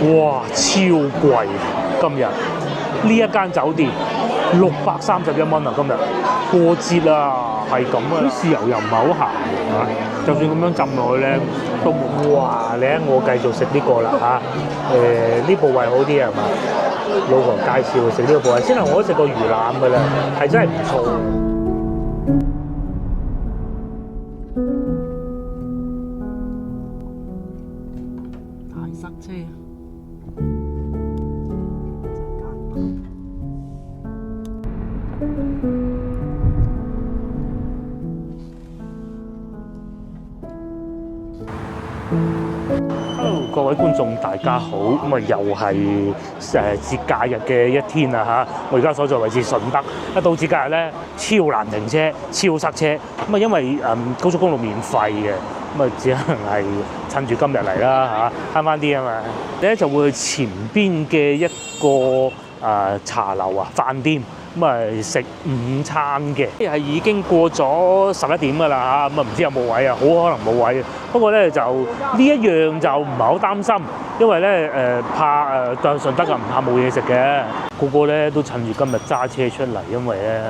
哇，超貴！今日呢一間酒店631蚊啊！今日過節啊，係咁啊！啲豉油又唔係好鹹嚇，就算咁樣浸落去咧，都哇！你睇我繼續食呢個啦嚇，呢部位好啲係嘛？老婆介紹食呢個部位，先係我都食過魚腩㗎啦，係真係唔錯。塞車。Hello， 各位觀眾大家好，咁啊又係節假日嘅一天啊嚇！我而家所在位置順德，一到節假日咧超難停車，超塞車。咁啊因為高速公路免費嘅，咁啊只能係趁住今日嚟啦嚇，慳翻啲啊嘛。咧就會去前邊嘅一個茶樓啊飯店。咁啊食午餐嘅，係已經過咗11點㗎啦嚇，咁啊唔知有冇位啊，好可能冇位。不過咧就呢一樣就唔係好擔心，因為咧怕在順德就唔怕冇嘢食嘅，個個咧都趁住今日揸車出嚟，因為咧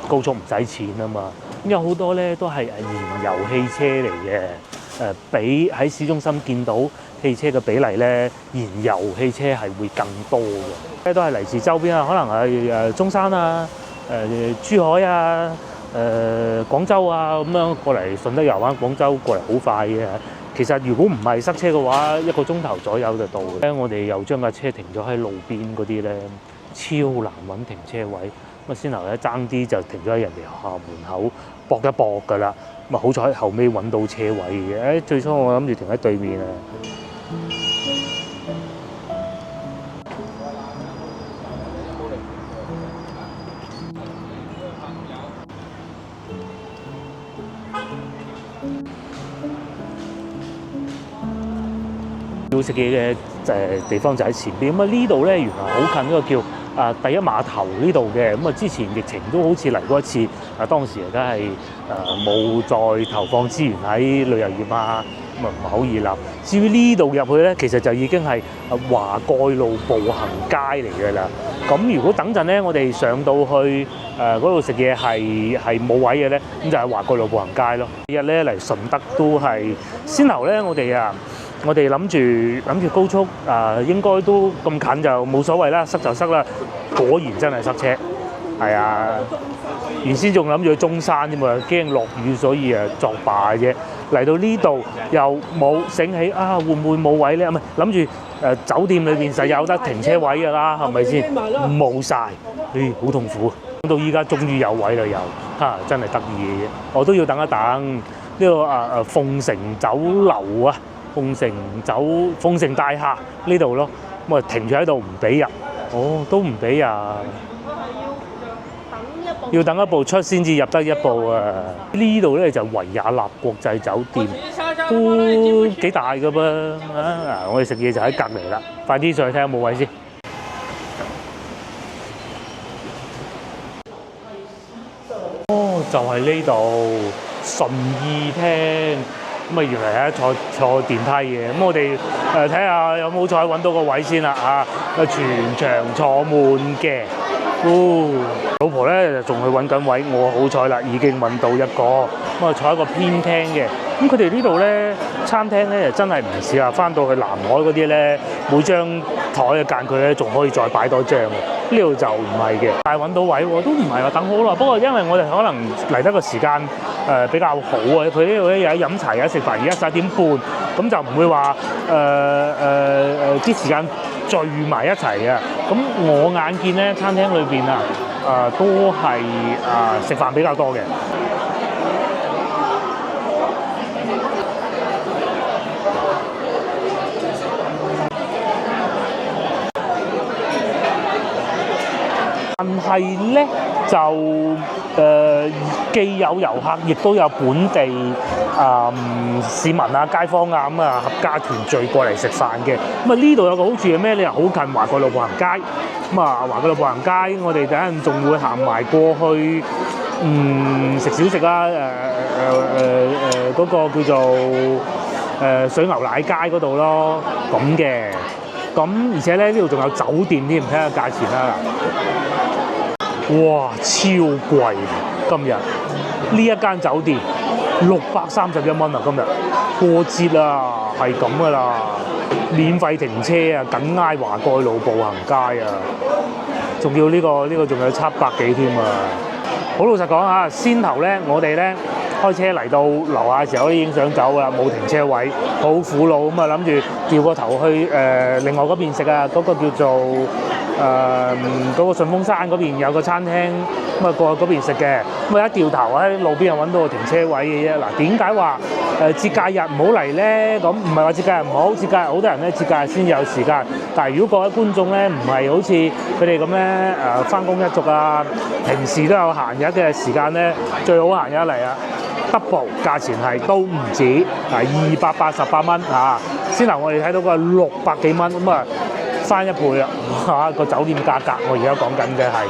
高速唔使錢啊嘛。咁有好多咧都係燃油汽車嚟嘅，比喺市中心見到汽車嘅比例咧，燃油汽車係會更多嘅，都係嚟自周邊啊，可能係中山啊、珠海啊、廣州啊咁樣過嚟順德遊玩，廣州過嚟好快嘅。其實如果唔係塞車嘅話，1個鐘頭左右就到嘅。我哋又將架車停咗喺路邊嗰啲咧，超難揾停車位。咁啊先頭咧爭啲就停咗喺人哋學校門口搏一搏㗎啦。咁啊好彩後尾揾到車位嘅。最初我諗住停喺對面啊。要食嘢嘅地方就喺前邊，咁啊呢度咧原來好近呢個叫第一碼頭呢度嘅，咁啊之前疫情都好似嚟過一次，當時而家係冇再投放資源喺旅遊業啊，咁啊唔係好熱鬧。至於呢度入去咧，其實就已經係華蓋路步行街嚟嘅啦。咁如果等陣咧，我哋上到去嗰度食嘢係冇位嘅咧，咁就係華蓋路步行街咯。日咧嚟順德都係先頭咧，我哋諗住高速應該都咁近就冇所謂啦，塞就塞啦。果然真係塞車，係啊！原先仲諗住去中山啫嘛，驚落雨所以作罷啫。嚟到呢度又冇醒起會唔會冇位咧？唔係諗住酒店裏邊實有得停車位㗎啦，係咪先？冇晒，好痛苦。到依家終於有位啦，又真係得意嘅啫。我都要等一等呢個鳳城酒樓啊！鳳城大廈呢度咯，咁啊停住喺度唔俾入，都唔俾啊！要等一步出先至入得一步啊！呢度咧就維也納國際酒店，都幾大噶噃我哋食嘢就喺隔離啦，快啲上去睇下有冇位先。就係呢度順義廳。咁啊，原來係坐電梯嘅，咁我哋睇下有冇彩揾到個位先啦嚇，全場坐滿嘅，老婆咧就仲去揾緊位，我好彩啦，已經揾到一個，咁啊坐一個偏廳嘅，咁佢哋呢度咧餐廳咧真係唔似話翻到去南海嗰啲咧，每張台嘅間距咧仲可以再擺多張嘅，呢度就唔係嘅，但係揾到位喎，都唔係話等好耐，不過因為我哋可能嚟得個時間比較好啊，佢呢度咧有飲茶有食飯，而家11點半，咁就唔會話啲時間聚埋一齊啊。咁我眼見咧餐廳裏邊都係食飯比較多嘅。但係咧就既有遊客，亦都有本地市民啊、街坊啊咁合家團聚過嚟食飯嘅。咁呢度有個好處係咩？你又好近華蓋路步行街。咁華蓋路步行街，我哋等陣仲會行埋過去食小食啦。嗰個叫做水牛奶街嗰度咯，咁嘅。咁而且咧呢度仲有酒店添，睇下價錢啦。哇，超貴！今日呢一間酒店631蚊啊！今日過節啊，係咁噶啦，免費停車啊，緊挨華蓋路步行街啊，仲要呢個仲有700幾添啊！好老實講嚇，先頭咧我哋咧開車嚟到樓下嘅時候已經想走㗎啦，冇停車位，好苦惱咁啊，諗住掉個頭去另外嗰邊食啊，嗰個叫做嗰個順峰山嗰邊有個餐廳，咁啊過去嗰邊食嘅，咁啊一掉頭喺路邊又揾到個停車位嘅啫。嗱，點解話節假日唔好嚟咧？咁唔係話節假日唔好，節假日好多人咧節假日先有時間，但係如果各位觀眾咧唔係好似佢哋咁咧返工一族啊，平時都有閒日嘅時間咧，最好閒日嚟啊！double 價錢係都唔止，288蚊嚇。先頭我哋睇到個600幾蚊，咁啊翻一倍啦嚇！個酒店價格我而家講緊嘅係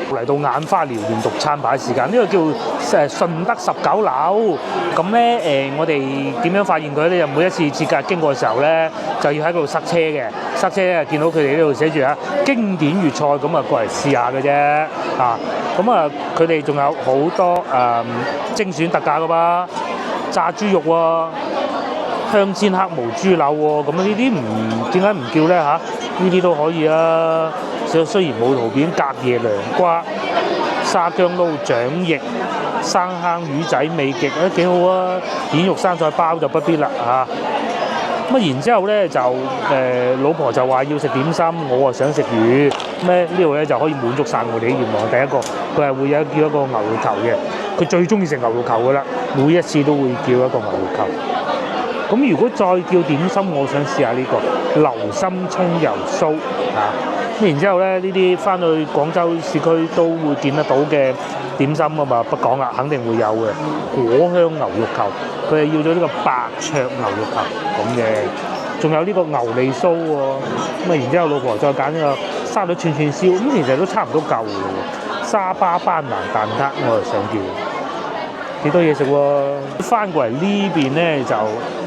嚟到眼花繚亂讀餐牌時間，呢個叫順德19樓。咁咧我哋點樣發現佢咧？就每一次節假日經過嘅時候咧，就要喺嗰度塞車嘅。塞車咧，見到佢哋呢度寫住經典粵菜，咁啊過嚟試下嘅啫嚇。咁啊，佢哋仲有好多精選特價嘅噃，炸豬肉喎，香煎黑毛豬柳喎，咁呢啲點解唔叫咧嚇？呢啲都可以啊。雖然冇圖片，隔夜涼瓜、沙薑撈掌翼、生坑魚仔味極，幾好啊！點肉生菜包就不必啦嚇。咁然之後咧就老婆就話要食點心，我啊想食魚。呢度咧就可以滿足晒我哋啲願望。第一個佢係會有叫一個牛肉球嘅，佢最中意食牛肉球噶啦，每一次都會叫一個牛肉球。咁如果再叫點心，我想試下呢個流心葱油酥啊！咁然之後咧，呢啲翻去廣州市區都會見得到嘅點心啊嘛，不講啦，肯定會有嘅果香牛肉球，佢係要咗呢個白灼牛肉球咁嘅，仲有呢個牛脷酥喎。咁啊，然之後老婆再揀呢個沙律串串燒，咁其實都差唔多夠嘅。沙巴班蘭蛋撻我就想叫，幾多嘢食喎！翻過嚟呢邊咧就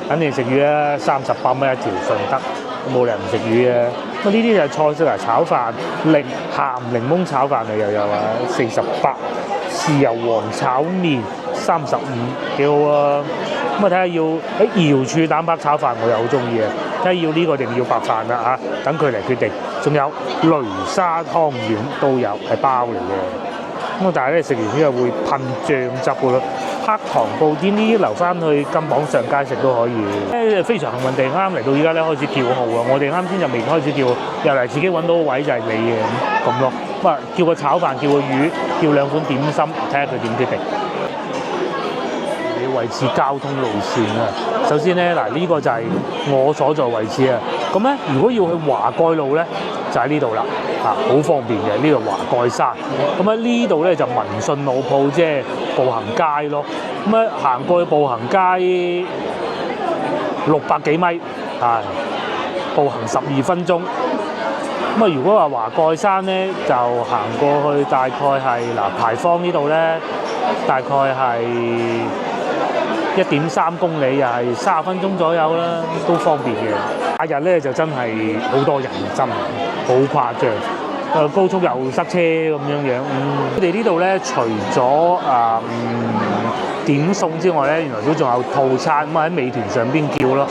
肯定食魚啦，38蚊一條順德，冇理由唔食魚嘅。咁呢啲就係菜式嚟炒飯，鹹檸檬炒飯啊又有啊，48，豉油皇炒麵35，幾好啊！咁啊睇下要瑤柱蛋白炒飯，我又好中意嘅，睇下要呢個定要白飯啦嚇，等佢嚟決定。仲有雷沙湯圓都有，係包嚟嘅。咁但係咧食完之後會噴醬汁嘅咯。黑糖布甸呢啲留翻去金榜上街食都可以。非常幸運地啱嚟到依家咧開始叫號啊！我哋啱先就未開始叫，又嚟自己揾到個位就係你嘅咁咯。咁啊叫個炒飯，叫個魚，叫2款點心，睇下佢點決定。你位置交通路線啊，首先咧嗱呢個就係我所在位置啊。咁咧如果要去華蓋路咧，就喺呢度啦。好方便嘅，呢度華蓋山。咁喺呢度咧就民信路鋪，即係步行街咯。咁啊行過去步行街600幾米，步行12分鐘。咁啊如果話華蓋山咧，就行過去大概係牌坊呢度咧，大概係1.3公里，又係30分鐘左右啦，都方便嘅。假日咧就真係好多人，真係好誇張。高速又塞車咁樣。佢哋呢度咧，除咗點餸之外咧，原來都仲有套餐，咁喺美團上邊叫咯。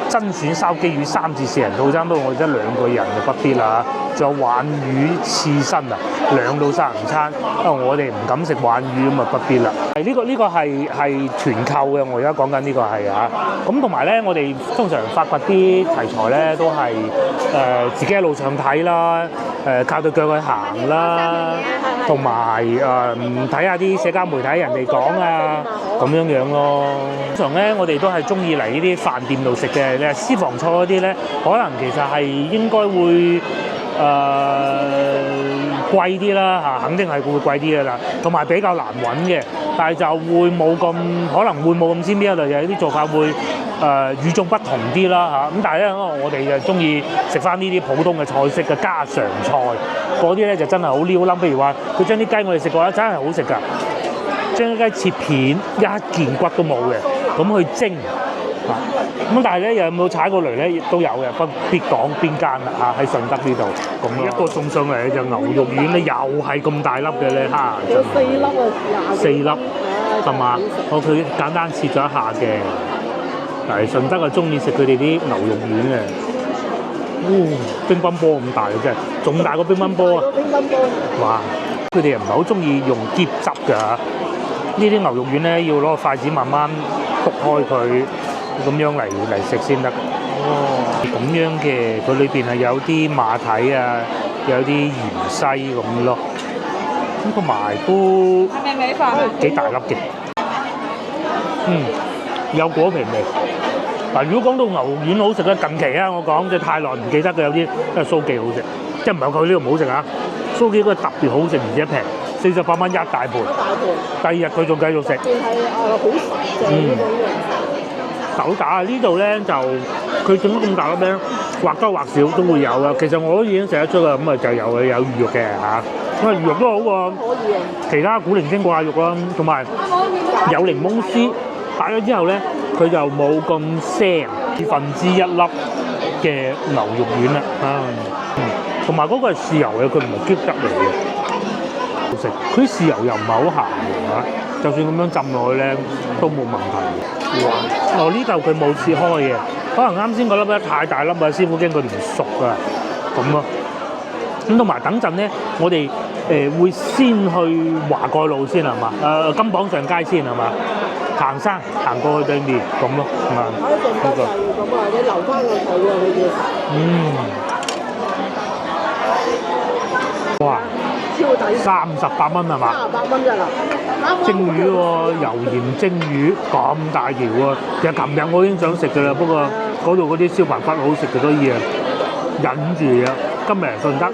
珍選燒基魚3至4人套餐，不過我覺得2個人就不必啦。仲有鯇魚刺身2到3人餐，因為我哋唔敢食鯇魚咁啊，不必啦。呢個係團購嘅，我而家講緊呢個係咁同埋咧，我哋通常發掘啲題材咧，都係自己喺路上睇啦，靠對腳去行啦，同埋睇下啲社交媒體人哋講啊，咁樣咯。通常咧，我哋都係中意嚟呢啲飯店度食嘅。你話私房菜嗰啲咧，可能其實係應該會貴啲啦，肯定係會貴啲嘅啦，同埋比較難揾嘅，但係就會冇咁可能會冇咁鮮邊一類，有啲做法會與眾不同啲啦咁但係咧，我哋就中意食翻呢啲普通嘅菜式嘅家常菜，嗰啲咧就真係好撩冧。譬如話佢將啲雞我哋食過啦，真係好食㗎，將啲雞切片一件骨都冇嘅，咁去蒸咁但係咧，有冇踩過雷咧？亦都有嘅，不必講邊間啦嚇，喺順德呢度。咁一個送上嚟就牛肉丸咧，又係咁大粒嘅咧嚇，有4粒啊，4粒係嘛？佢簡單切咗一下嘅。但係順德啊，中意食佢哋啲牛肉丸嘅。乒乓波咁大嘅真係，仲大過乒乓波啊！乒乓波。哇！佢哋又唔係好中意用醃汁㗎嚇。呢啲牛肉丸咧，要攞個筷子慢慢篤開佢，咁樣嚟食先得。咁樣嘅，佢裏邊係有啲馬蹄啊，有啲芫茜咁咯。咁同埋都幾大粒嘅。有果皮味。嗱，如果講到牛肉丸好食咧，近期啊，我講即係太耐唔記得嘅有啲，因為蘇記好食，即係唔係佢呢度唔好食啊？蘇記嗰個特別好食，而且平，48蚊一大盤。第二日佢仲繼續食。仲係好實淨呢種嘢。手打啊！呢度咧就佢整得咁大粒咧，或多或少都會有啊。其實我都已經食得出啦，咁啊就有魚肉嘅嚇，咁啊魚肉都好過其他古靈精怪肉啦，同埋有檸檬絲擺咗之後咧，佢就冇咁腥，1/2粒嘅牛肉丸啦，同埋嗰個係豉油嘅，佢唔係啜汁嚟嘅，好食。佢豉油又唔係好鹹嘅，就算咁樣浸落去咧都冇問題。哇！呢嚿佢冇切開嘅，可能啱先嗰粒咧太大粒啊，師傅驚佢唔熟啊，咁咯。咁同埋等陣咧，我哋會先去華蓋路先係嘛？金榜上街先係嘛？行山行過去對面咁咯，係嘛？喺順德就要咁啊，你留翻個肚啊，佢要。哇！超抵38蚊係嘛？38蚊咋啦？蒸魚喎，油鹽蒸魚咁大條喎。其實琴日我已經想食㗎啦，不過嗰度嗰啲燒飯骨好食嘅，所以啊忍住啊。今日順德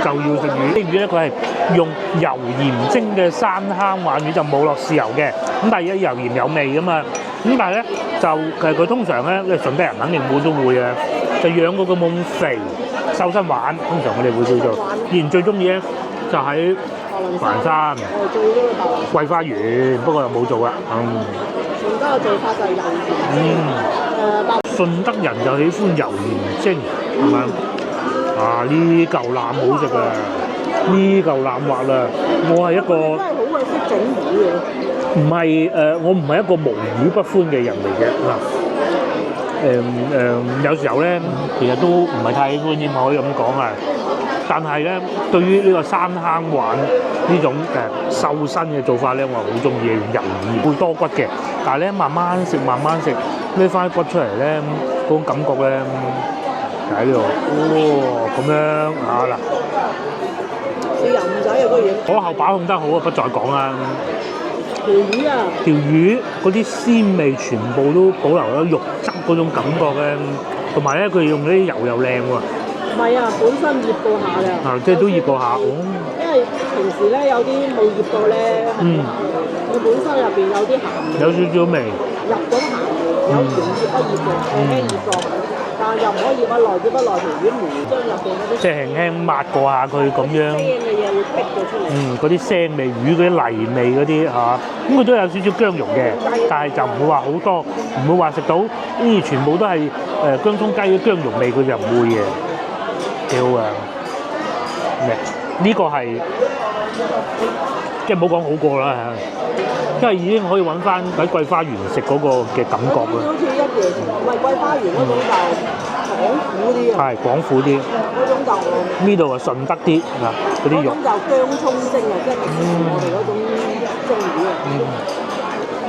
就要食魚。啲魚咧佢係用油鹽蒸嘅山坑鯇魚，就冇落豉油嘅。咁但係油鹽有味㗎嘛。咁但係咧就其實佢通常咧，因為順德人肯定都會啊，就養嗰個冇咁肥。瘦身丸，通常我哋會叫做，以前最中意咧就喺環山桂花園，不過又冇做啦。順德嘅做法就係油鹽。順德人就喜歡油鹽蒸，係咪？呢嚿腩好食啊！呢嚿腩滑啊！我係一個真係好鬼識整魚嘅。唔係我唔係一個無魚不歡嘅人嚟嘅嗱。有時候咧，其實都唔係太喜歡，可以咁講啊。但係咧，對於呢個山坑鯇呢種瘦身嘅做法咧，我係好中意嘅，油鹽會多骨嘅。但係咧，慢慢食，孭翻啲骨出嚟咧，嗰種感覺咧，就喺呢度，咁樣嗱，豉油唔使啊個樣。火候把控得好啊，不再講啦。條魚嗰啲鮮味全部都保留咗肉汁嗰種感覺咧，同埋咧佢用嗰啲油又靚喎。唔係啊，本身醃過下嘅。即係都醃過下。因為平時咧有啲冇醃過咧，佢本身入邊有啲鹹味。有少少味。入咗鹹味，有時醃不醃嘅，輕醃過，但係又唔可以醃得耐，醃得耐條魚霉將入邊嗰啲。即係輕抹過下佢咁樣。腥嘅嘢會逼到出嚟。嗰啲腥味、魚嗰啲泥味嗰啲嚇，咁佢都有少少薑蓉嘅，但係就唔會話好多，唔會話食到全部都係薑葱雞嘅薑蓉味，佢就唔會嘅，幾好啊！呢個係即係唔好講好過啦，因為已經可以揾翻喺桂花園食嗰個嘅感覺啦。好似一夜城，唔係桂花園嗰種就廣府啲啊。係廣府啲。嗰種就呢度啊順德啲嗱，嗰啲肉。嗰種就薑葱蒸啊，即係我哋嗰種蒸魚啊。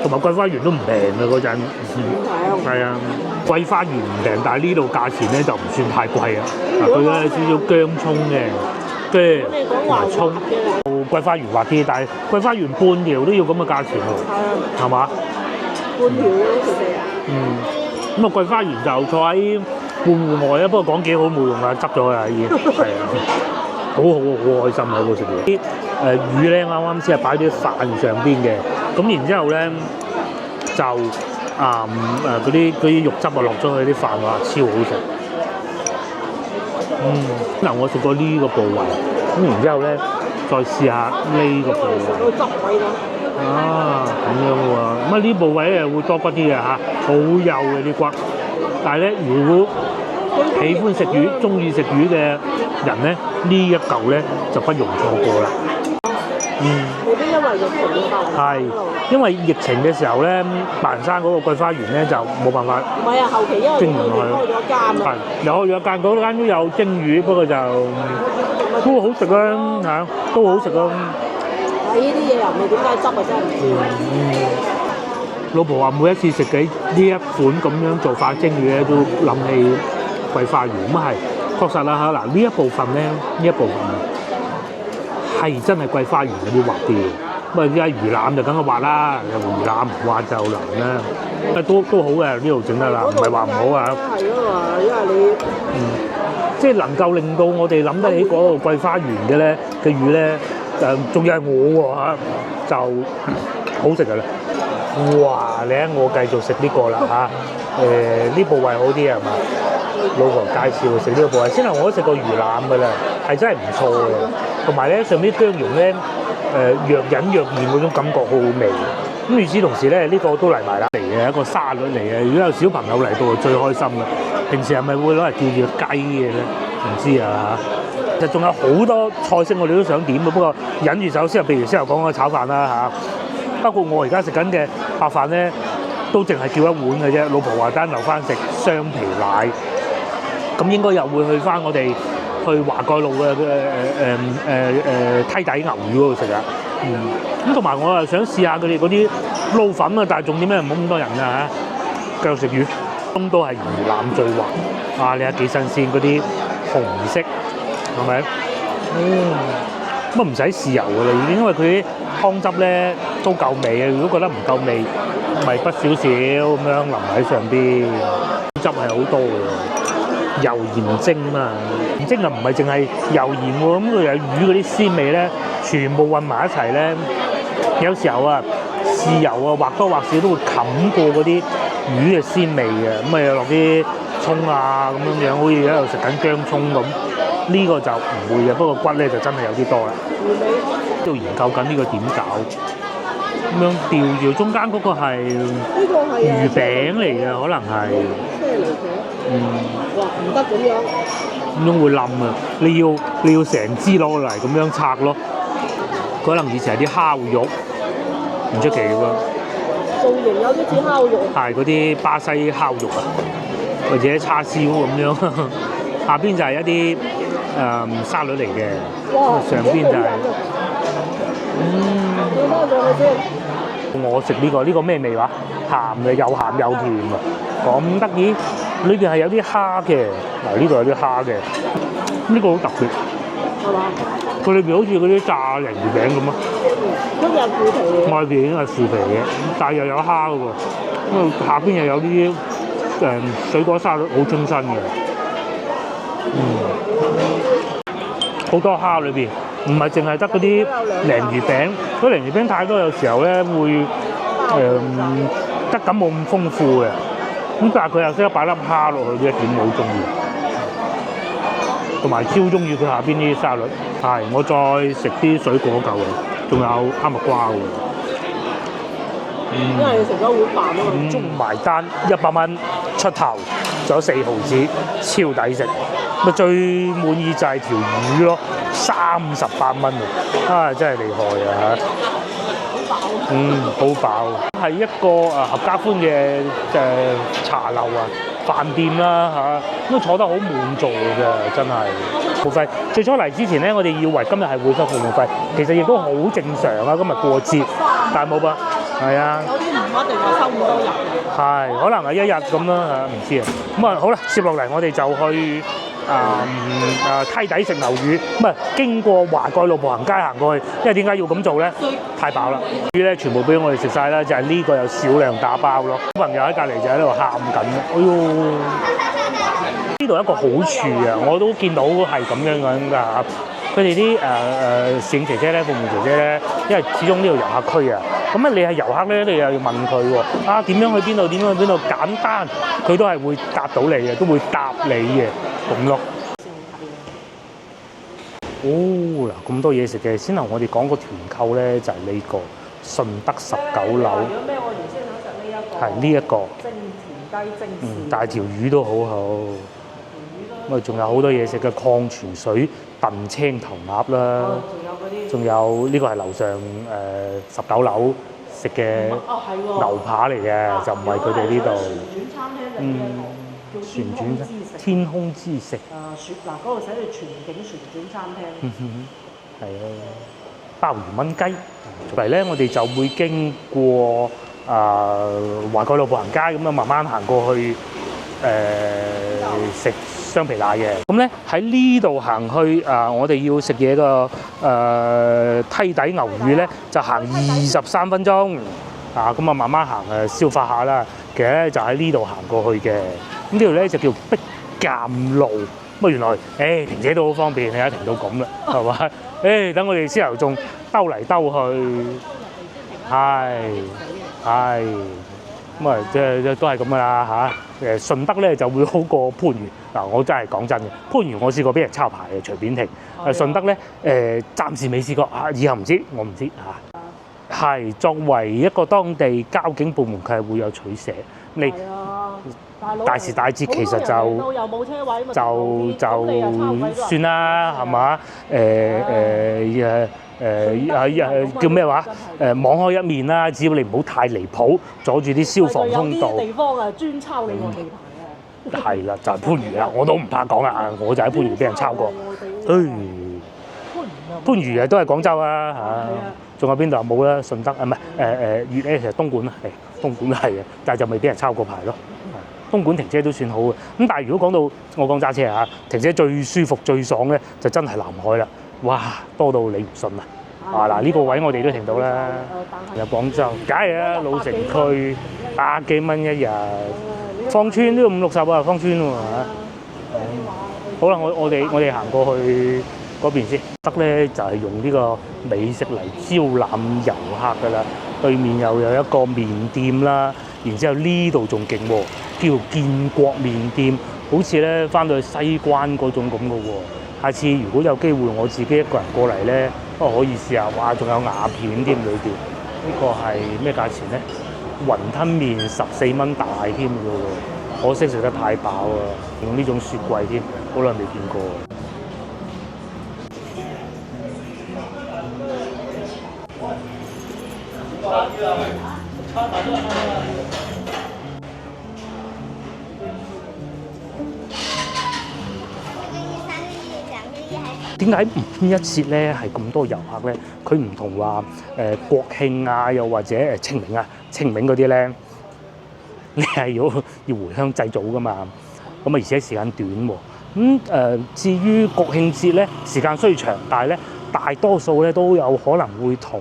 同埋桂花園都唔平啊嗰陣。係啊，桂花園唔平，但係呢度價錢咧就唔算太貴啊。佢咧少少薑葱嘅薑同埋葱。桂花園滑啲，但係桂花園半條都要咁嘅價錢喎。係嘛？半條咯，其實。咁啊，桂花園就坐喺半戶外啊，不過講幾好冇用啊，執咗啦已經。係啊，好開心喺度食嘢。啲魚咧啱啱先係擺啲飯上邊嘅，咁然之後咧就嗰啲肉汁啊落咗去啲飯話超好食。嗱我食過呢個部位，咁然之後咧再試下呢個部位。個汁位咯。啊，咁樣喎。咁啊呢部位咧會多骨啲嘅嚇，好幼嘅啲骨。但係咧，如果喜歡食魚、中意食魚嘅人咧，呢一嚿咧就不容錯過啦。未必因為疫情嘅關係。係，因為疫情嘅時候咧，白雲山嗰個桂花園咧就冇辦法唔係啊，後期因為佢哋開咗間係啊，又開咗間，嗰間都有蒸魚，不過就都好食啊嚇，都好食啊！呢啲嘢又唔係點解執啊，真係唔知。老婆話每一次食嘅呢一款咁樣做法蒸魚咧，都諗起桂花園咁係，確實啦嚇嗱，呢一部分咧，呢一部分係真係桂花園嗰啲滑啲嘅。咁啊，依家魚腩就梗係滑啦，魚腩唔滑就難啦。都好嘅，呢度整得啦，唔係話唔好啊。係咯嘛，因為你即係能夠令到我哋諗得起嗰個桂花園嘅咧嘅魚咧，仲要係我喎嚇，就好食㗎啦。哇！你睇我繼續食呢個啦嚇，呢部位好啲係嘛？老婆介紹食呢個部位，先係我都食過魚腩㗎啦，係真係唔錯嘅。同埋咧上邊啲薑蓉咧，若隱若現嗰種感覺好好味。咁與此同時咧，呢個都嚟埋啦，嚟嘅一個沙律嚟嘅。如果有小朋友嚟到就最開心啦。平時係咪會攞嚟叫住雞嘅咧？唔知啊嚇。其實仲有好多菜式我哋都想點嘅，不過忍住手先。譬如先頭講嘅炒飯啦嚇。包括我而家食緊嘅白飯咧，都淨係叫一碗嘅啫。老婆話單留翻食雙皮奶，咁應該又會去翻我哋去華蓋路嘅梯底牛魚嗰度食啊。咁同埋我又想試下佢哋嗰啲撈粉啊，但係重點咧唔好咁多人啊嚇。繼續食魚，咁都係魚腩最滑。啊，你睇幾新鮮嗰啲紅色，係咪？咁啊唔使試油㗎啦，已經，因為佢啲湯汁咧都夠味啊！如果覺得唔夠味，咪畢少少咁樣淋喺上邊。汁係好多嘅，油鹽蒸啊，蒸啊唔係淨係油鹽喎，咁佢有魚嗰啲鮮味咧，全部混埋一齊咧。有時候啊，豉油啊或多或少都會冚過嗰啲魚嘅鮮味嘅，咁啊又落啲葱啊咁樣樣，好似喺度食緊薑葱咁。呢個就唔會嘅，不過骨咧就真係有啲多啦。喺度研究緊呢個點搞，咁樣吊住中間嗰個係魚餅嚟嘅，可能係。咩嚟嘅？哇，唔得咁樣。咁樣會冧啊！你要成支攞嚟咁樣拆咯。可能以前係啲烤肉，唔出奇喎。造型有啲似烤肉。係嗰啲巴西烤肉啊，或者叉燒咁樣。下邊就係一啲沙律嚟嘅，上邊就係我食呢個咩味話？鹹嘅，又鹹又甜啊！咁得意，裏邊係有啲蝦嘅，嗱呢度有啲蝦嘅，呢個好特別，係嘛？佢裏邊好似嗰啲炸鯪魚餅咁啊！都有腐皮嘅，外邊係腐皮嘅，但係又有蝦嘅喎，咁下邊又有啲水果沙律，好清新嘅。好多蝦裏邊，唔係淨係得嗰啲鯪魚餅，嗰鯪魚餅太多，有時候咧會質感冇咁豐富嘅。咁但係佢又識得擺粒蝦落去，呢一點我好中意。同埋超中意佢下邊啲沙律，係我再食啲水果嚿嘅，仲有哈密瓜嘅。因為你食咗碗飯啊嘛。中埋單100蚊出頭，仲有4毫子，超抵食。咪最滿意就係條魚咯，38蚊啊！真係厲害啊！好飽。係一個合家歡嘅茶樓啊、飯店啦嚇，都坐得好滿座嘅，真係。付費最初嚟之前咧，我哋以為今日係會收服務費，其實亦都好正常啊。今日過節，但係冇噃，係啊。有啲唔一定係收咁多人。係，可能係1日咁啦嚇，唔知啊。咁啊好啦，接落嚟我哋就去梯底食牛魚，唔係經過華蓋路步行街行過去，因為點解要咁做咧？太飽啦！魚咧全部俾我哋食晒啦，就係呢個有少量打包咯。小朋友喺隔離就喺度喊緊，哎呦！呢度一個好處啊，我都見到係咁樣㗎。佢哋啲攝影姐姐咧、服務姐姐咧，因為始終呢度遊客區啊，咁你係遊客咧，你又要問佢喎，點樣去邊度？點樣去邊度？簡單，佢都係會答到你嘅，都會答你嘅咁咯。嗱咁多嘢食嘅，先頭我哋講個團購咧就係呢個順德19樓，如果咩我原先想食呢一個，係呢一個，蒸田雞蒸豉，但係條魚都好好。咁啊，仲有好多嘢食嘅礦泉水、燉青頭鴨啦，仲有嗰啲，仲有呢個係樓上19樓食嘅牛扒嚟嘅，就唔係佢哋呢度。旋轉餐廳嚟嘅，旋轉天空之食。嗱嗰度寫住全景旋轉餐廳。係啊，鮑魚炆雞。嚟咧，我哋就會經過華蓋路步行街咁啊，慢慢行過去食雙皮奶嘅。咁咧喺呢度行去我哋要食嘢個梯底牛魚咧，就行23分鐘。咁啊，慢慢行消化下啦。其實咧就喺呢度行過去嘅。咁呢度咧就叫碧鑑路。咁啊，原來停車都好方便，你一停到咁啦，係嘛？等我哋先頭仲兜嚟兜去，係，咁啊，即係都係咁噶啦嚇。順德咧就會好過番禺嗱，我真係講真嘅，番禺我試過俾人抄牌嘅隨便停，順德咧暫時未試過以後唔知，我唔知嚇。係作為一個當地交警部門，佢係會有取捨。你大時大節其實就算啦，係嘛？叫咩話？網開一面啦，只要你唔好太離譜，阻住啲消防通道。有啲地方啊，專抄你個地盤嘅。係啦，就係番禺啦，我都唔怕講啊，我就喺番禺俾人抄過。番禺都係廣州啊嚇，仲有邊度啊？冇啦，順德唔係粵咧，其實東莞啦，東莞係嘅，但係就未俾人抄過牌咯。東莞停車都算好嘅，咁但係如果講到我講揸車嚇，停車最舒服最爽咧，就真係南海啦！哇，多到你唔信啊！嗱呢個位我哋都停到啦，入廣州，梗係啦，老城區100幾蚊一日，芳村都要50-60啊，芳村喎嚇。好啦，我哋行過去嗰邊先，得咧就係用呢個美食嚟招攬遊客㗎啦。對面又有一個麵店啦，然之後呢度仲勁喎，叫建國麵店，好似咧翻到去西關嗰種咁嘅喎。下次如果有機會我自己一個人過嚟咧，都可以試下。哇，仲有瓦片添裏邊，呢個係咩價錢咧？雲吞麵14蚊大添㗎喎，可惜食得太飽啊！用呢種雪櫃添，好耐未見過。點解五一節咧係咁多遊客咧？佢唔同話國慶啊，又或者清明啊、清明嗰啲咧，你係要回鄉祭祖噶嘛。咁啊，而且時間短喎。至於國慶節咧，時間雖長，但係咧大多數咧都有可能會同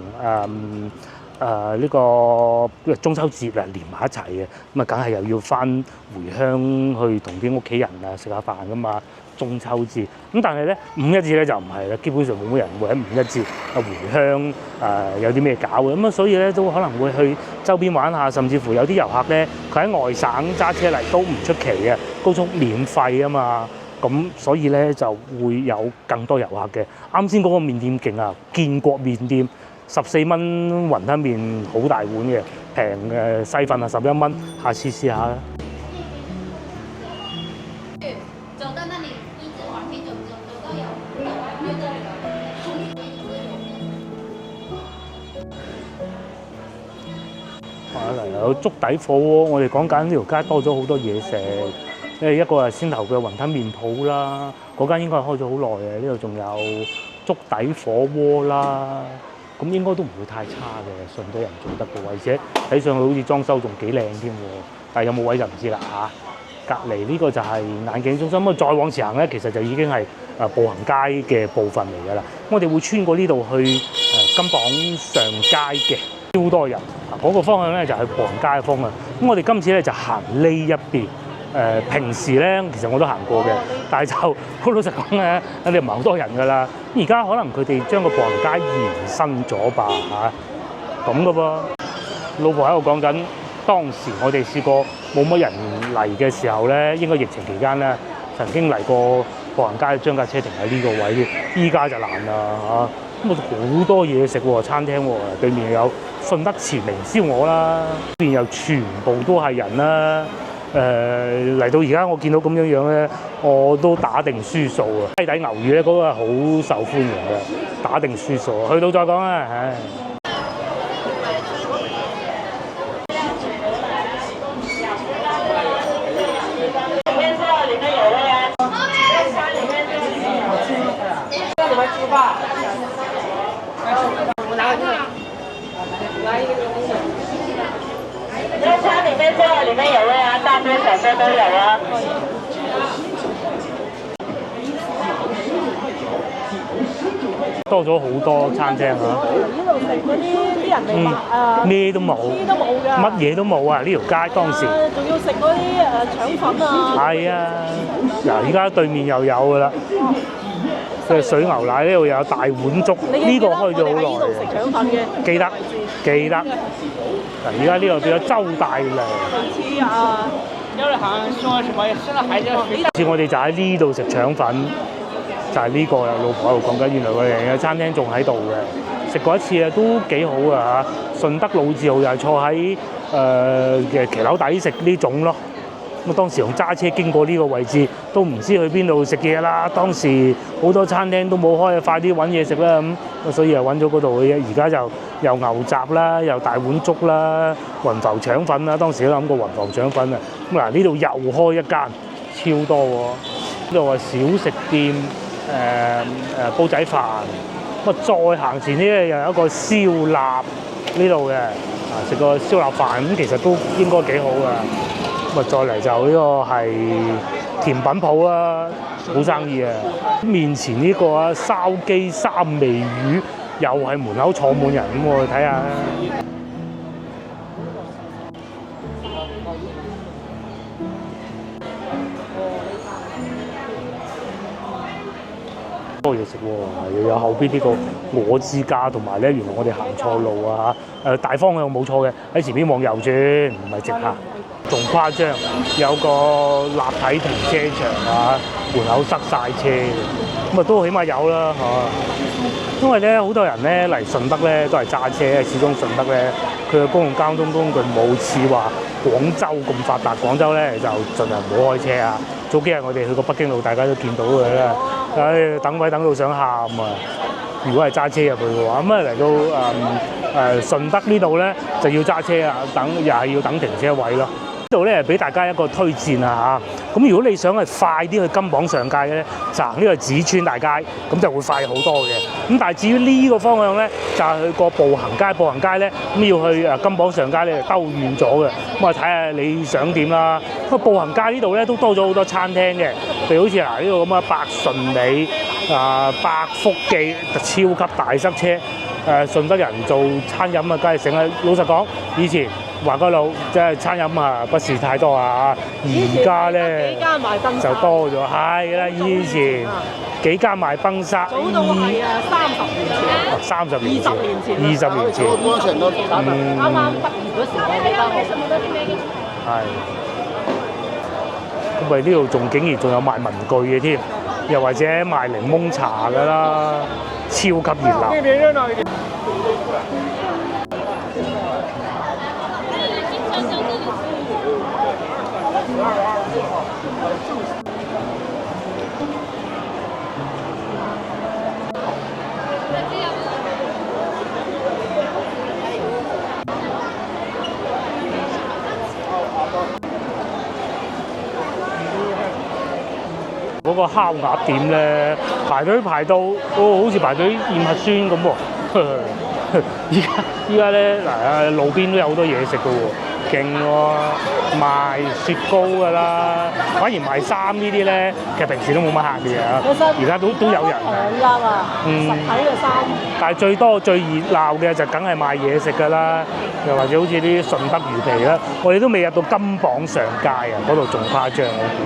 呢個中秋節連埋一齊嘅。咁啊，梗係又要翻回鄉去同啲屋企人食下飯噶嘛。中秋節咁，但係咧五一節咧就唔係啦，基本上冇乜人會喺五一節回鄉有啲咩搞嘅，咁啊所以咧都可能會去周邊玩下，甚至乎有啲遊客咧佢喺外省揸車嚟都唔出奇嘅，高速免費啊嘛，咁所以咧就會有更多遊客嘅。啱先嗰個麵店勁啊，建國麵店14蚊雲吞麵好大碗嘅，平細份啊11蚊，下次試下啦。有粥底火鍋，我哋講緊呢條街多咗好多嘢食。一個係先頭嘅雲吞麵鋪啦，嗰間應該係開咗好耐嘅。呢度仲有粥底火鍋啦，咁應該都唔會太差嘅，順德人做得嘅，而且睇上去好似裝修仲幾靚添喎。但係有冇位就唔知啦嚇。隔離呢個就係眼鏡中心，咁再往前行咧，其實就已經係步行街嘅部分嚟㗎啦。我哋會穿過呢度去金榜上街嘅。超多人，嗰個方向咧就係步行街嘅方向。咁我哋今次咧就行呢一邊。平時咧其實我都行過嘅，但係就好老實講咧，你唔係好多人㗎啦。而家可能佢哋將個步行街延伸咗吧嚇，咁嘅噃。老婆喺度講緊，當時我哋試過冇乜人嚟嘅時候咧，應該疫情期間咧，曾經嚟過步行街，將架車停喺呢個位，依家就難啦嚇。咁啊好多嘢食喎，餐廳喎，對面有順德前明燒鵝啦，邊又全部都係人啦。嚟到而家我見到咁樣樣咧，我都打定輸數啊！雞底牛魚咧嗰個係好受歡迎嘅，打定輸數，去到再講啦，唉。热餐里面这里面有位啊，大杯小杯都有啊。多咗好多餐廳啊！呢度食嗰啲人嚟買咩都冇，咩都冇㗎，乜嘢都冇啊！呢條街當時仲要食嗰啲腸粉啊！係啊，嗱，而家對面又有㗎啦。嘅水牛奶呢度有大碗粥，呢個開咗好耐嘅。食腸粉嘅，記得。嗱，而家呢度變咗周大良。似啊，因為好像說什麼生了孩子要肥。似我哋就喺呢度食腸粉，就係呢個啦。老婆喺度講緊，原來佢哋嘅餐廳仲喺度嘅。食過一次啊，都幾好啊嚇！順德老字號又係坐喺嘅騎樓底食呢種咯。咁當時用揸車經過呢個位置，都唔知去邊度食嘢啦。當時好多餐廳都冇開，快啲揾嘢食啦咁，所以又揾咗嗰度嘅嘢。而家就又牛雜啦，又大碗粥啦，雲浮腸粉啦。當時都諗過雲浮腸粉啊。咁嗱，呢度又開一間，超多喎。呢度話小食店，煲仔飯。咁啊，再行前呢又有一個燒臘呢度嘅，食個燒臘飯咁，其實都應該幾好㗎。咁啊，再嚟就呢個係甜品鋪啦，好生意啊！面前呢個啊筲箕三味魚又係門口坐滿人，咁我去睇下。多嘢食喎，又有後邊呢個我之家，同埋咧原來我哋行錯路啊嚇！大方向冇錯嘅，喺前面往右轉，唔係直行。仲誇張，有個立體停車場啊，門口塞晒車嘅，咁啊都起碼有啦嚇。因為咧好多人咧嚟順德咧都係揸車，始終順德咧佢嘅公共交通工具冇似話廣州咁發達，廣州咧就盡量唔好開車啊。早幾日我哋去過北京路，大家都見到嘅啦，等位等到想喊啊！如果係揸車入去嘅話，咁啊嚟到順德呢度咧就要揸車啊，又係要等停車位咯。呢度咧俾大家一個推薦啊嚇，咁如果你想係快啲去金榜上街嘅咧，就行呢個梓川大街，咁就會快好多嘅。咁但係至於呢個方向咧，就係去個步行街，步行街咧咁要去金榜上街咧兜遠咗嘅，咁啊睇下你想點啦。咁步行街呢度咧都多咗好多餐廳嘅，譬如好似嗱呢度咁啊百順里百福記就超級大塞車。順德人做餐飲啊，梗係醒啦。老實講，以前華貴路即係餐飲啊，不是太多啊。而家咧就多咗，係啦。以前幾間賣崩沙，早到係30年前，20年前，啱啱畢業嗰時我記得係。咁咪呢度仲竟然仲有賣文具嘅添，又或者賣檸檬茶㗎啦。超級熱鬧。嗰個烤鴨店咧，排隊排到好似排隊驗核酸咁喎。依家咧嗱，路邊都有好多嘢食㗎喎，勁喎，賣雪糕㗎啦，反而賣衫呢啲咧，其實平時都冇乜客嘅啊。而家都有人啱啊，實體嘅衫。但係最多最熱鬧嘅就梗係賣嘢食㗎啦，又或者好似啲順德魚皮啦，我哋都未入到金榜上街啊，嗰度仲誇張我估。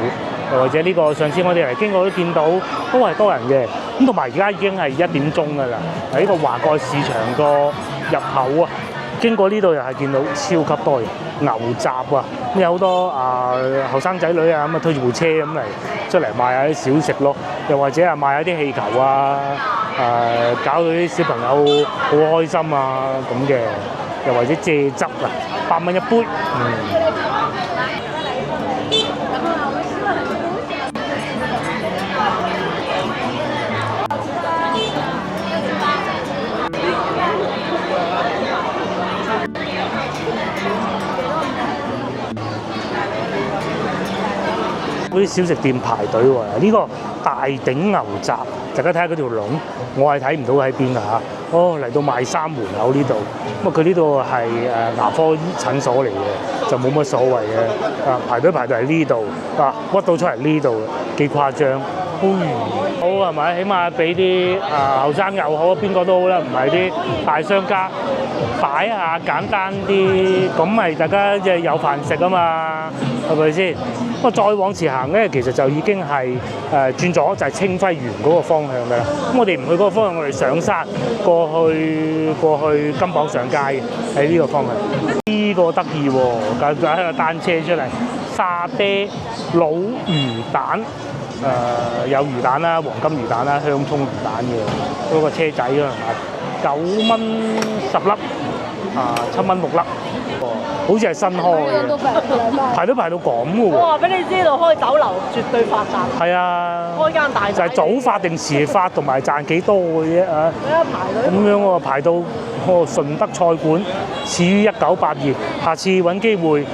又或者呢個上次我哋嚟經過都見到，都係多人嘅。咁同埋而家已經係1點鐘㗎啦，喺呢個華蓋市場個入口啊，經過呢度又係見到超級多人，牛雜啊，咁有好多後生仔女啊咁啊推住部車咁嚟出嚟賣下啲小食咯，又或者係賣下啲氣球啊，搞到啲小朋友好開心啊咁嘅。又或者蔗汁啊，8蚊一杯。嗰啲小食店排隊喎，呢個大鼎牛雜，大家睇下嗰條龍，我係睇唔到喺邊㗎嚇。哦，嚟到賣衫門口呢度，咁啊佢呢度係牙科診所嚟嘅，就冇乜所謂嘅。排隊喺呢度，屈到出嚟呢度，幾誇張。好係咪？起碼俾啲後生又好，邊個都好啦，唔係啲大商家擺下簡單啲，咁咪大家即係有飯食啊嘛，係咪先？不過再往前行咧，其實就已經係轉咗，就係清輝園嗰個方向㗎啦。咁我哋唔去嗰個方向，我哋上山過去金榜上街嘅，喺呢個方向。呢個得意喎，架個單車出嚟，沙爹滷魚蛋。有魚蛋啦，黃金魚蛋啦，香葱魚蛋嘅嗰個車仔啊，9蚊10粒，7蚊6粒，好似係新開嘅，排到咁嘅喎。我話俾你知道，開酒樓絕對發達。係啊，開間大就係早發定遲發，同埋賺幾多嘅啫啊！排隊咁樣喎，排到順德菜館，始於1982。下次揾機會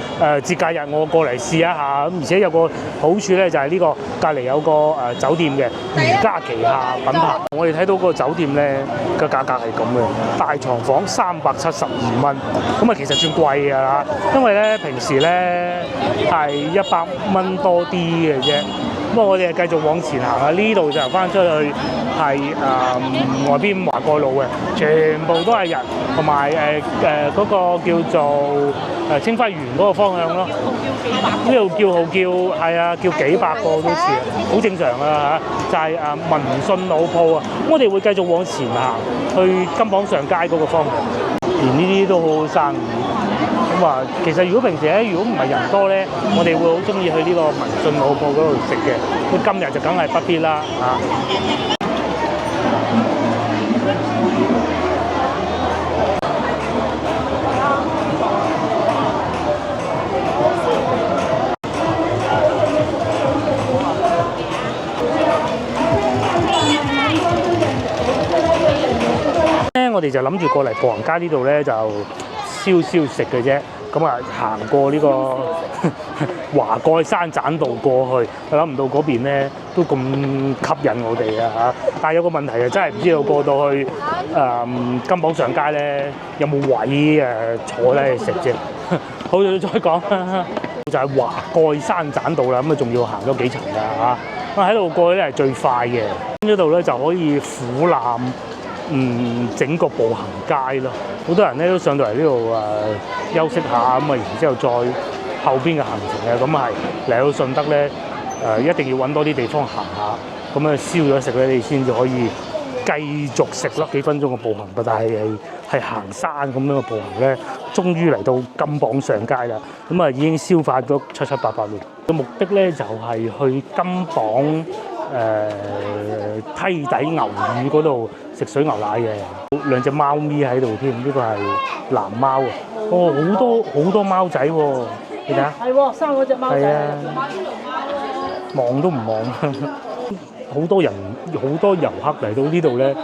節假日我過嚟試一下，咁而且有個好處咧，就係呢個隔離有個酒店嘅如家旗下品牌。我哋睇到個酒店咧個價格係咁嘅，大床房372蚊，咁啊其實算貴㗎啦，因為咧平時咧係100蚊多啲嘅啫。咁我哋繼續往前行啊！呢度就翻出去係外邊華蓋路嘅，全部都係人，同埋嗰個叫做清輝園嗰個方向咯。呢度叫號係啊，叫幾百個都似，好正常啊嚇！就係民信老鋪啊！我哋會繼續往前行去金榜上街嗰個方向，連呢啲都好好生意。咁啊，其實如果平時咧，如果唔係人多咧，我哋會好中意去呢個民信老鋪嗰度食嘅。咁今日就梗係不必啦嚇。我哋就諗住過嚟步行街呢度咧，就燒食嘅啫。咁啊，行過呢個華蓋山棧道過去，諗唔到嗰邊咧都咁吸引我哋啊嚇！但係有個問題啊，真係唔知道過到去金榜上街咧有冇位坐低去食啫。好，再講就係華蓋山棧道啦，咁啊仲要行多幾層㗎嚇。咁喺度過去咧係最快嘅，呢度咧就可以俯瞰整個步行街咯。好多人咧都上到嚟呢度休息下，咁啊然之後再後邊嘅行程啊，咁係嚟到順德咧一定要揾多啲地方行下，咁啊燒咗食咧，你先至可以繼續食咯。幾分鐘嘅步行，但係行山咁樣嘅步行咧，終於嚟到金榜上街啦。咁啊已經消化咗七七八八啦。個目的咧就係去金榜梯底牛乳嗰度食水牛奶嘅，兩隻貓咪喺度添，呢個係藍貓啊！哦，好多貓仔喎，你睇下。係喎，生嗰隻貓仔。係啊，望都唔望。好多人，好多遊客嚟到呢度咧，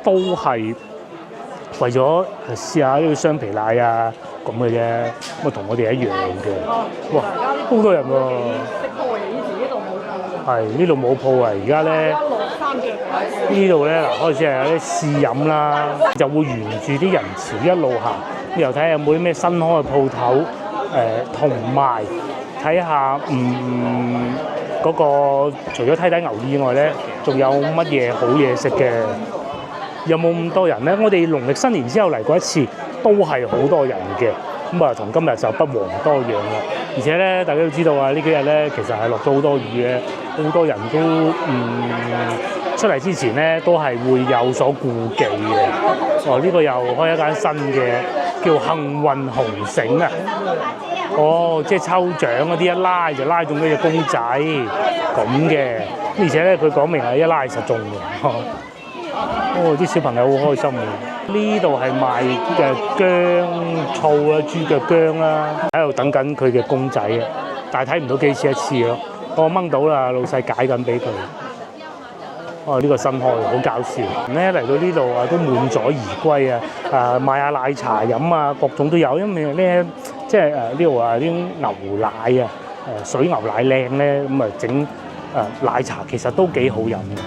都係為咗試下呢個雙皮奶啊咁嘅啫，咁啊同我哋一樣嘅。哇，好多人喎！係呢度冇鋪啊！而家咧呢度咧嗱，開始係有啲試飲啦，就會沿住啲人潮一路行，又睇下有冇啲咩新開嘅鋪頭，同埋睇下嗰個除咗梯底牛以外咧，仲有乜嘢好嘢食嘅？有冇咁多人咧？我哋農曆新年之後嚟過一次，都係好多人嘅。咁啊，同今日就不遑多讓啦。而且咧，大家都知道啊，呢幾日咧其實係落咗好多雨嘅，好多人都出嚟之前咧都係會有所顧忌嘅。哦，呢個又開一間新嘅叫幸運紅繩啊！哦，即係抽獎嗰啲一拉就拉中嗰隻公仔咁嘅，而且咧佢講明係一拉實中嘅。哦，啲小朋友好開心嘅。呢度係賣嘅薑醋啊、豬腳薑啦，喺度等緊佢嘅公仔啊，但係睇唔到幾次一次咯。我掹到啦，老細解緊俾佢。哦，呢個新開好搞笑。咧嚟到呢度啊，都滿載而歸啊！買下奶茶飲啊，各種都有。因為咧，即係呢度啊啲牛奶啊，水牛奶靚咧，咁啊整奶茶其實都幾好飲嘅。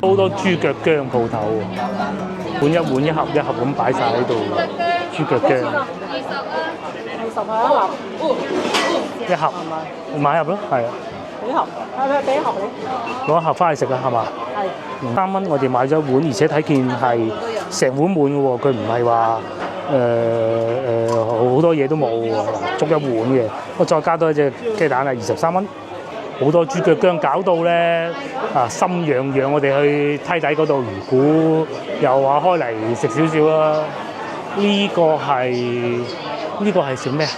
好多豬腳薑鋪頭喎，碗一碗一盒一盒咁擺晒喺度，豬腳薑。20啊一盒。一盒，你買一盒咯，係啊。幾盒？俾一盒你。攞一盒翻去食啊，係嘛？係。3蚊我哋買咗一碗，而且睇見係成碗滿嘅喎，佢唔係話好多嘢都冇喎，足一碗嘅。我再加多一隻雞蛋係23蚊。好多豬腳薑搞到咧心癢癢，我哋去梯底嗰度魚股又話開嚟食少少啦。呢個係食咩啊？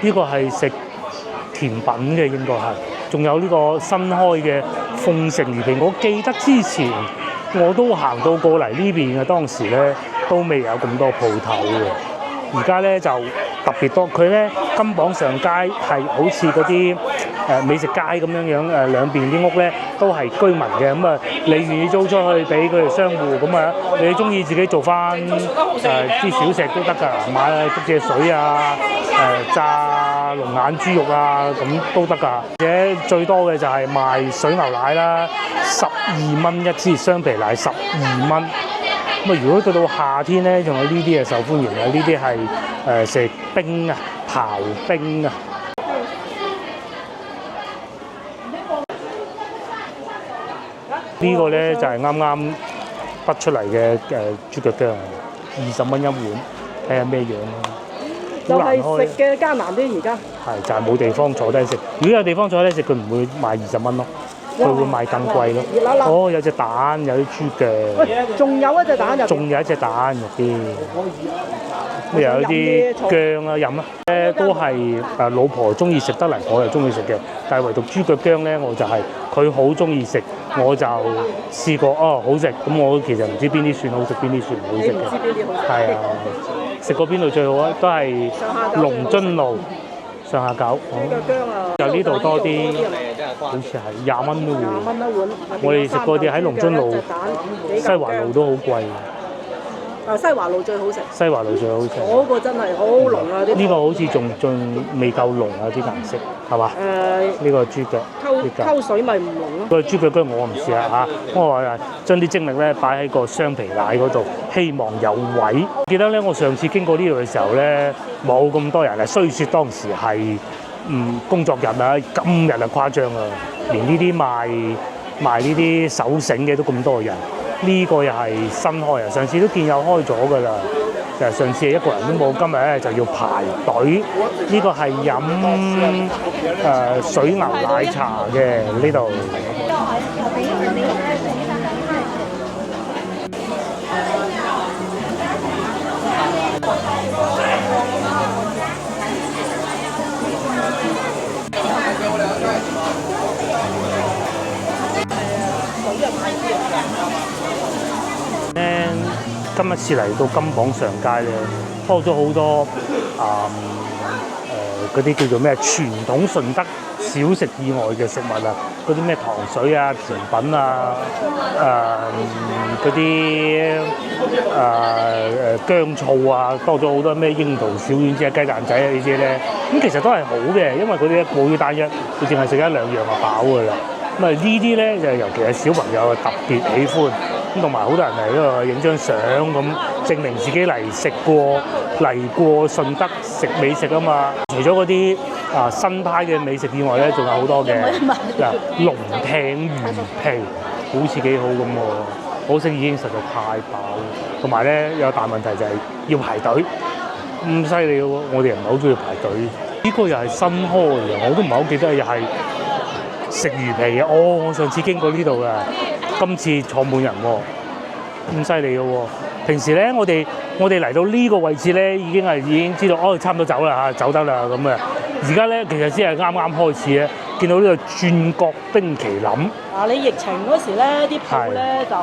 呢個係食甜品嘅應該係。仲有呢個新開嘅鳳城魚皮，我記得之前我都行到過嚟呢邊嘅，當時咧都未有咁多鋪頭嘅。而家咧就特別多，佢咧金榜上街係好似嗰啲美食街咁樣兩邊啲屋咧都係居民嘅，咁啊你願意租出去俾佢哋商戶，咁啊你中意自己做翻啲小食都得㗎，買竹蔗水啊、炸龍眼豬肉啊咁都得㗎。而且最多嘅就係賣水牛奶啦，12蚊一支，雙皮奶12蚊。咁啊，如果到夏天咧，仲有呢啲係受歡迎嘅，呢啲係食冰啊、刨冰啊。呢個咧就係啱啱畢出嚟嘅豬腳薑，20蚊一碗，睇下咩樣咯。就係食嘅艱難啲而家。係就係冇地方坐低食。如果有地方坐低食，佢唔會賣20蚊咯。佢會賣更貴咯。熱辣辣。哦，有隻蛋，有啲豬腳。喂，仲有一隻蛋入邊。仲有一隻蛋入邊。又有啲薑啊飲啊。都係老婆中意食得嚟，我又中意食嘅。但係唯獨豬腳薑咧，我就係佢好中意食，我就試過好食。咁我其實唔知邊啲蒜好食，邊啲蒜唔好食嘅。係啊，食過邊度最好啊？都係龍津路。上下九，就呢度多啲，好似係20蚊都會。20蚊一碗。我哋食過啲喺龍津路、西華路都好貴。西華路最好食。西華路最好食。嗰個真係好濃啊！呢個好似仲未夠濃啊啲顏色，係嘛？呢個豬腳。溝水咪唔濃咯。個豬腳薑我唔試下嚇，我話將啲精力咧擺喺個雙皮奶嗰度，希望有位。記得咧，我上次經過呢度嘅時候咧，冇咁多人啊。雖說當時係工作日啊，今日啊誇張啊，連呢啲賣呢啲手繩嘅都咁多人。呢個又係新開啊！上次都見有開咗㗎啦，就係上次係一個人都冇，今日咧就要排隊。呢個係飲水牛奶茶嘅呢度。今一次嚟到金榜上街咧，多咗好多嗰啲叫做咩傳統順德小食以外嘅食物啊，嗰啲咩糖水啊、甜品啊、嗰啲薑醋啊，多咗好多咩櫻桃小丸子啊、雞蛋仔啊呢啲咧，咁其實都係好嘅，因為嗰啲冇於單一，佢淨係食一兩樣就飽㗎啦。咁啊呢啲咧就尤其係小朋友特別喜歡。咁同埋好多人嚟呢度影張相咁，證明自己嚟過順德食美食啊嘛。除咗嗰啲新派嘅美食以外咧，仲有好多嘅龍艇魚皮，好似幾好咁喎。可惜已經實在太飽，同埋咧有大問題就係要排隊，咁犀利喎！我哋人唔係好中意排隊。呢個又係新開嘅，我都唔係好記得，又係食魚皮嘅。我上次經過呢度嘅。今次坐滿人喎，咁犀利嘅喎！平時咧，我哋嚟到呢個位置咧，已經知道哦，差唔多走啦嚇，走得啦咁啊。而家咧其實先係啱啱開始咧，見到呢個轉角冰淇淋。你疫情嗰時咧，啲鋪咧就，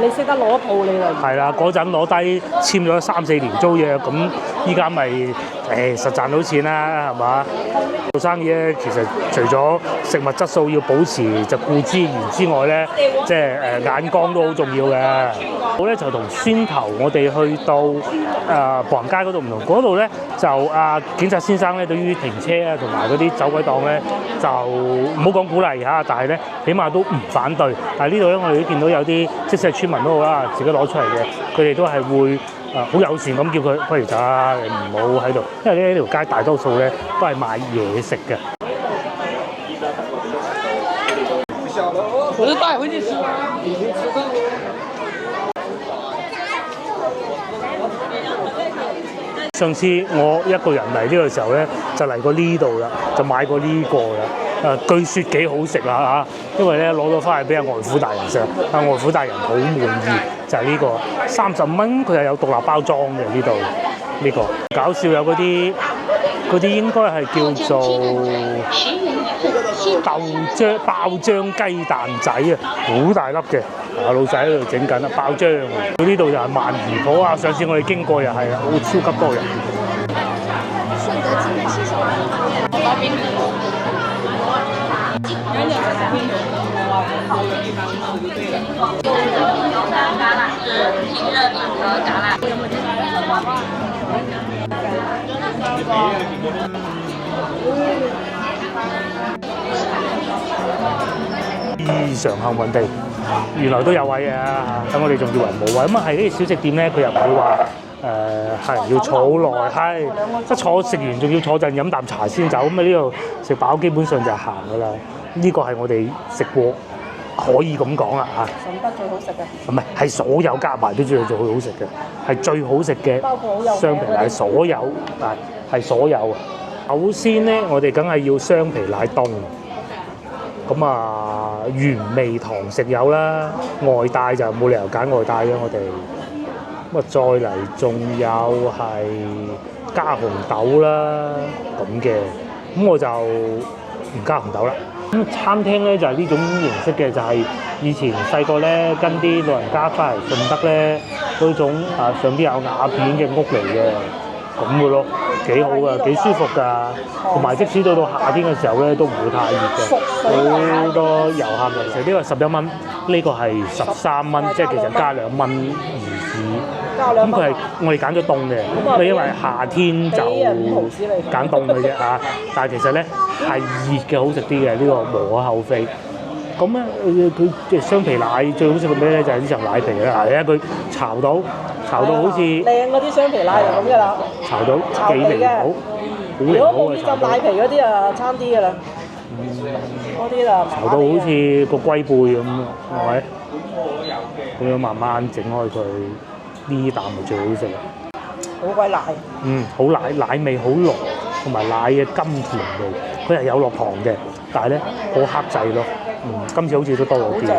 你識得攞鋪你嚟。係啦，嗰陣攞低簽咗3-4年租約，咁依家咪實賺到錢啦，係嘛？做生意咧，其實除咗食物質素要保持就顧之言之外咧，即係眼光都好重要嘅。我咧就同先頭我哋去到步行街嗰度唔同，嗰度咧就警察先生咧對於停車啊同埋嗰啲走鬼檔咧就唔好講鼓勵嚇，但係咧起碼都唔反對。但係呢度咧我哋都見到有啲即使係村民都好啦，自己攞出嚟嘅，佢哋都係會好友善咁叫佢不如走啦，你唔好喺度，因為呢條街大多數咧都係賣嘢食嘅。我就帶回去吃。上次我一個人嚟呢個時候咧，就嚟過呢度啦，就買過呢個啦。據說幾好食啦嚇，因為咧攞到翻去俾阿外父大人食，阿外父大人好滿意，就係呢個30蚊，佢係有獨立包裝嘅呢度呢個。搞笑有嗰啲應該係叫做爆漿雞蛋仔啊，好大粒嘅。老細喺度整緊啦，爆漿。佢呢度就係萬魚鋪啊，上次我哋經過又係好超級多人。異常幸運地，原來都有位嘅，等我哋仲以為冇位。咁係呢啲小食店咧，佢又唔會話係要坐好耐，係一坐食完仲要坐陣飲啖茶先走。咁呢度食飽基本上就行㗎啦。呢個係我哋食過可以咁講啦嚇。順德最好食嘅。唔係，係所有加埋都最好食嘅，係最好食嘅。包括好有雙皮奶所有係所有啊。首先咧，我哋梗係要雙皮奶凍。咁原味堂食有啦，外帶就冇理由揀外帶嘅我哋。咁再嚟仲有係加紅豆啦咁嘅，咁我就唔加紅豆啦。咁餐廳咧就係呢種形式嘅，就係以前細個咧跟啲老人家翻嚟順德咧嗰種上邊有瓦片嘅屋嚟嘅，咁嘅咯，幾好噶，幾舒服㗎。同埋即使到夏天嘅時候咧都唔會太熱嘅，好多遊客嚟食。呢個11蚊，呢個係13蚊，即係其實加2蚊而已。咁佢係我哋揀咗凍嘅，因為夏天就揀凍嘅啫嚇。但係其實咧係熱嘅好食啲嘅，呢個無可厚非。咁咧佢嘅雙皮奶最好食嘅咩咧？就係呢層奶皮啦。係啊，佢炒到好似靚嗰啲雙皮奶就咁㗎啦。炒到幾離譜，好離譜啊！如果冇呢浸奶皮嗰啲啊，差啲㗎啦。嗰啲啦，炒到好似個龜背咁，係咪？咁樣慢慢整開佢，呢啖係最好食啦。好鬼奶。好奶味好濃，同埋奶嘅甘甜味。佢係有落糖嘅，但係咧好克制咯。今次好似都多咗啲。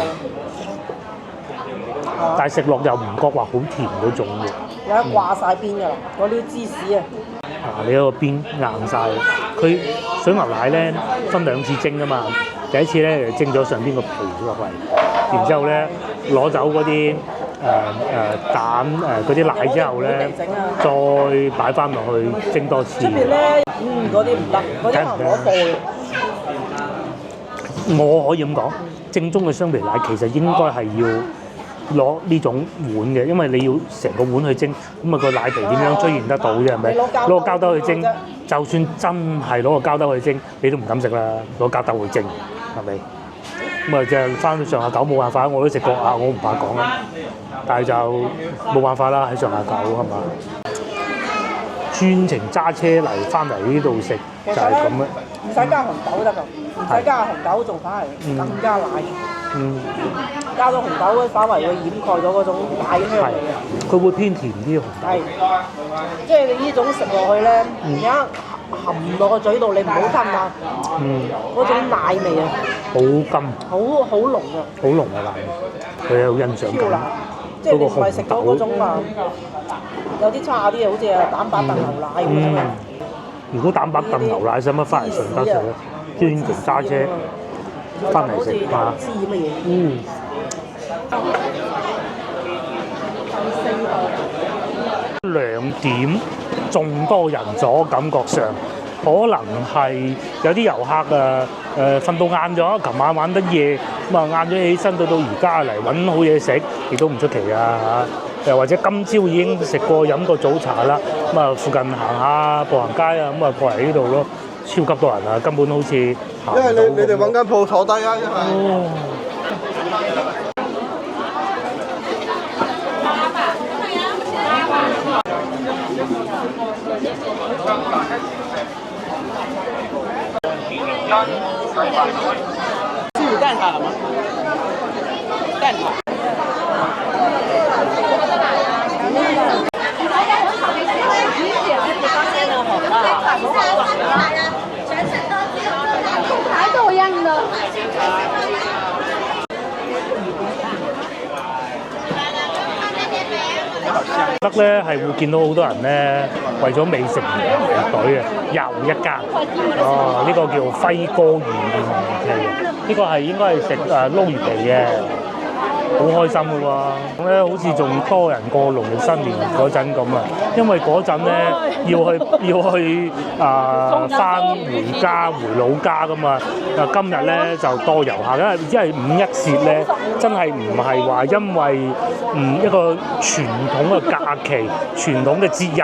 但係食落又唔覺話好甜嗰種嘅。有得掛晒邊㗎啦，嗰啲芝士啊。你嗰個邊硬晒。佢水牛奶咧分2次蒸㗎嘛，第一次咧蒸咗上邊個皮落嚟，然之後咧攞走嗰啲蛋嗰啲奶之後咧，再擺翻落去蒸多次。出邊咧，嗰啲唔得，嗰啲係攞貨嘅。我可以咁講，正宗嘅雙皮奶其實應該係要攞呢種碗嘅，因為你要成個碗去蒸，咁個奶皮點樣出現得到啫？係咪？攞個膠兜去蒸，就算真係攞個膠兜去蒸，你都唔敢食啦。攞膠兜去蒸，係咪？咁就係翻上下九冇辦法，我都食過我唔怕講啦。但係就冇辦法啦，喺上下九係嘛？專程揸車嚟翻嚟呢度食就係咁嘅。唔使加紅豆得㗎，唔使加紅豆仲反而更加奶。加咗紅豆反為會掩蓋咗嗰種奶香味嘅。佢會偏甜啲紅豆。係，即係你呢種食落去咧，而家含落個嘴度，你唔好吞啊！嗰種奶味啊，好甘，好濃啊！好濃嘅奶味，佢有欣賞感。即係你唔係食到嗰種話，有啲差啲嘅，好似啊蛋白燉牛奶咁樣啊。如果蛋白燉牛奶，使乜翻嚟順德食咧？專程揸車翻嚟食啊！知乜嘢？2點仲多人咗，感覺上可能係有啲遊客瞓到晏咗，琴晚玩得夜，咁啊晏咗起身，到而家嚟揾好嘢食，亦都唔出奇啊嚇！又或者今朝已經食過飲過早茶啦，咁啊附近行下步行街啊，咁啊過嚟呢度咯，超級多人啊，根本好似行唔到。因為你哋揾間鋪坐低啊，一係。豬魚蛋撻係嘛？蛋撻。得咧係會見到好多人咧，為咗美食而排隊嘅，又一間。哦，呢個叫輝哥魚麵，呢個係應該係食撈魚皮嘅，好開心嘅喎。咁咧好似仲多人過農曆新年嗰陣咁啊，因為嗰陣咧要去翻回家回老家噶嘛。今日咧就多遊客，因為五一節咧真係唔係話因為一個傳統嘅假期、傳統嘅節日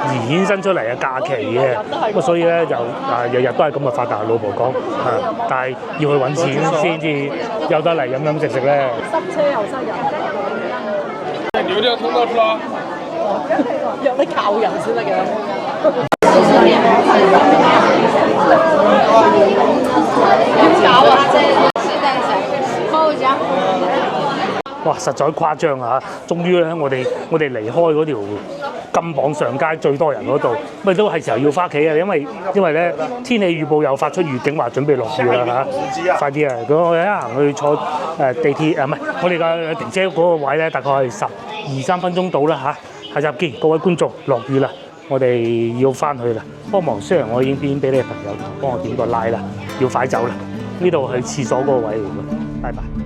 而衍生出嚟嘅假期嘅，咁所以咧就日日都係咁嘅發達。老婆講但係要去揾錢先至有得嚟飲食咧。塞車又塞人。流量通道出啦。有得靠人先得嘅。點搞啊？哇！實在誇張啊！終於咧，我哋離開嗰條金榜上街最多人嗰度，咪都係時候要翻屋企啊！因為咧天氣預報又發出預警話準備落雨啦嚇，快啲啊！咁我哋一行去坐地鐵唔係我哋嘅停車嗰個位咧，大概係12-13分鐘到啦嚇。下集見，各位觀眾，落雨啦，我哋要翻去啦。幫忙 share 我影片俾你嘅朋友，幫我點個 like 啦，要快走啦！呢度係廁所嗰個位嚟嘅，拜拜。